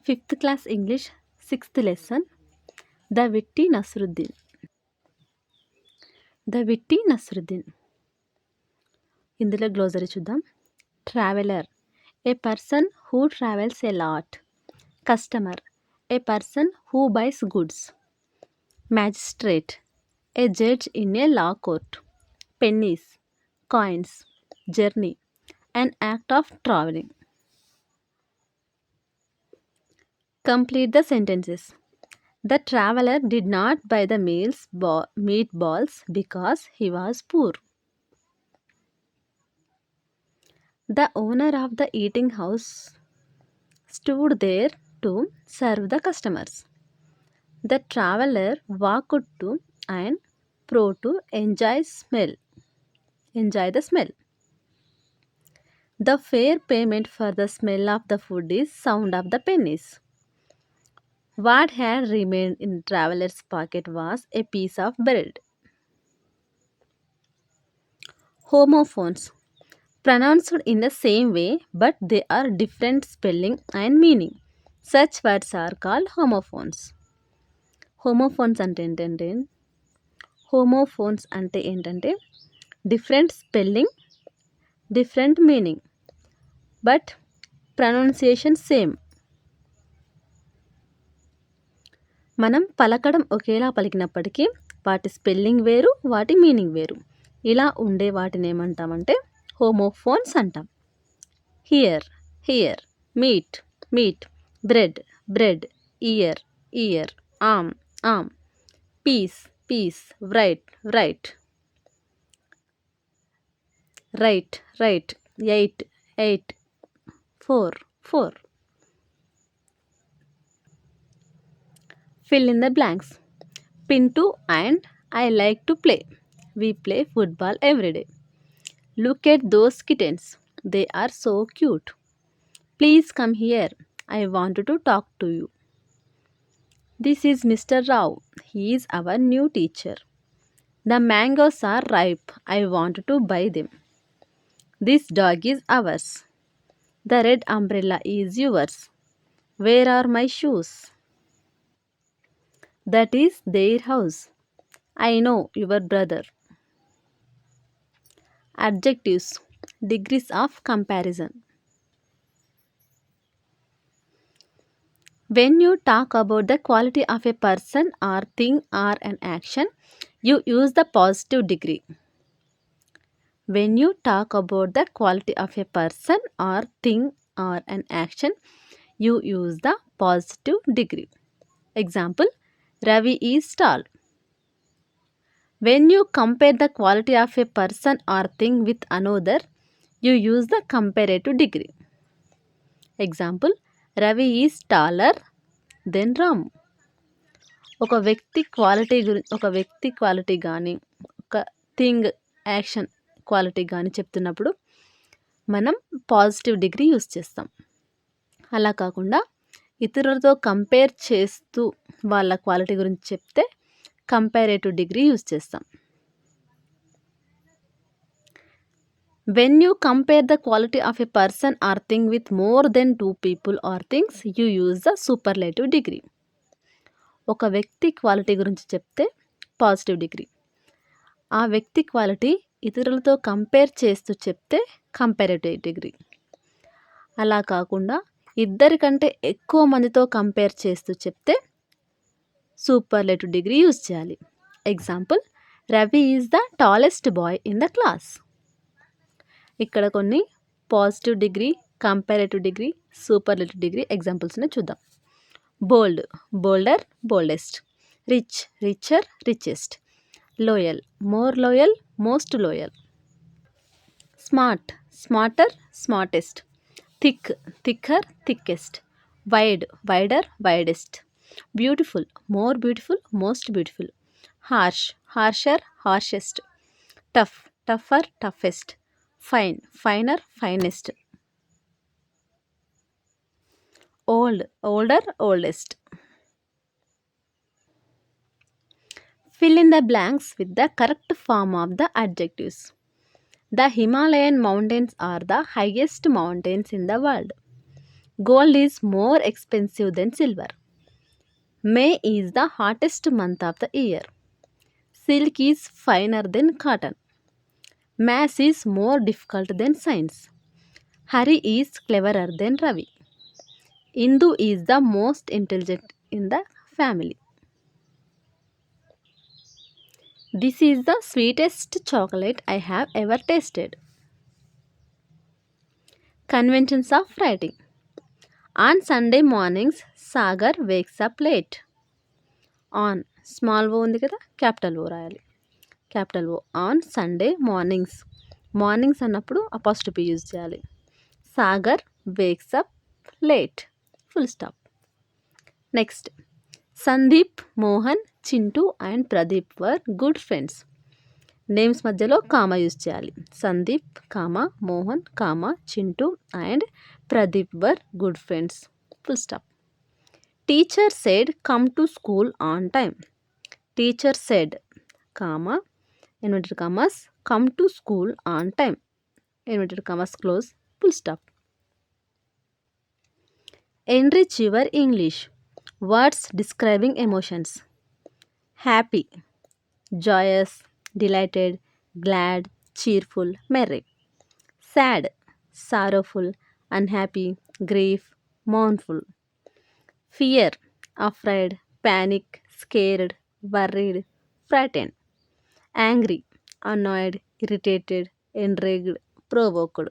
5th class English 6th lesson The Witty Nasruddin. The Witty Nasruddin. ఇందులో glossary చూద్దాం. Traveller, a person who travels a lot. Customer, a person who buys goods. Magistrate, a judge in a law court. Pennies, coins. Journey, an act of traveling. Complete the sentences. The traveler did not buy the meatballs because he was poor. The owner of the eating house stood there to serve the customers. The traveler walked to and fro to enjoy the smell. The fair payment for the smell of the food is sound of the pennies. What had remained in traveler's pocket was a piece of bread. Homophones, pronounced in the same way but they are different spelling and meaning. Such words are called homophones. Homophones అంటే ఏంటంటే different spelling, different meaning, but pronunciation same. మనం పలకడం ఒకేలా పలికినప్పటికీ వాటి spelling వేరు, వాటి meaning వేరు. ఇలా ఉండే వాటిని ఏమంటామంటే హోమోఫోన్స్ అంటాం. Here, hear. Meet, meat. Bread, bred. Year, year. Arm, arm. Peace, piece. Right, right. Right, wright. Eight, ate. Four, for. Fill in the blanks. Pintu and I like to play. We play football every day. Look at those kittens. They are so cute. Please come here. I want to talk to you. This is Mr. Rao. He is our new teacher. The mangoes are ripe. I want to buy them. This dog is ours. The red umbrella is yours. Where are my shoes? That is their house. I know your brother. Adjectives, degrees of comparison. When you talk about the quality of a person or thing or an action, you use the positive degree. When you talk about the quality of a person or thing or an action, you use the positive degree. Example, Ravi is tall. When you compare the quality of a person or thing with another, you use the comparative degree. Example, Ravi is taller than Ram. ఒక వ్యక్తి quality కానీ ఒక thing action quality కానీ చెప్తున్నప్పుడు మనం positive degree use చేస్తాం. అలా కాకుండా ఇతరులతో కంపేర్ చేస్తూ వాళ్ళ క్వాలిటీ గురించి చెప్తే కంపారేటివ్ డిగ్రీ యూస్ చేస్తాం. When you compare the quality of a person or thing with more than 2 people or things, you use the superlative degree. ఒక వ్యక్తి క్వాలిటీ గురించి చెప్తే పాజిటివ్ డిగ్రీ, ఆ వ్యక్తి క్వాలిటీ ఇతరులతో కంపేర్ చేస్తూ చెప్తే కంపారేటివ్ డిగ్రీ. అలా కాకుండా ఇద్దరికంటే ఎక్కువ మందితో కంపేర్ చేస్తూ చెప్తే సూపర్లేటివ్ డిగ్రీ యూజ్ చేయాలి. Example, Ravi is the tallest boy in the class. ఇక్కడ కొన్ని positive degree, comparative degree, superlative degree ఎగ్జాంపుల్స్ని చూద్దాం. Bold, bolder, boldest. Rich, richer, richest. Loyal, more loyal, most loyal. Smart, smarter, smartest. Thick, thicker, thickest. Wide, wider, widest. Beautiful, more beautiful, most beautiful. Harsh, harsher, harshest. Tough, tougher, toughest. Fine, finer, finest. Old, older, oldest. Fill in the blanks with the correct form of the adjectives. The Himalayan mountains are the highest mountains in the world. Gold is more expensive than silver. May is the hottest month of the year. Silk is finer than cotton. Maths is more difficult than science. Hari is cleverer than Ravi. Indu is the most intelligent in the family. This is the sweetest chocolate I have ever tasted. Conventions of writing. On Sunday mornings, Sagar wakes up late. On small O ఉంది కదా, capital O రాయాలి. Capital O. On Sunday mornings. Mornings అన్నప్పుడు apostrophe use చేయాలి. Sagar wakes up late, full stop. Next, Sandeep, Mohan, Chintu and Pradeep were good friends. Names మధ్యలో comma use చేయాలి. Sandeep comma, Mohan comma, Chintu and Pradeep were good friends, full stop. Teacher said come to school on time. Teacher said comma, inverted commas, come to school on time, inverted commas close, full stop. Enrich your English. Words describing emotions. Happy, joyous, delighted, glad, cheerful, merry. Sad, sorrowful, unhappy, grief, mournful. Fear, afraid, panic, scared, worried, frightened. Angry, annoyed, irritated, enraged, provoked.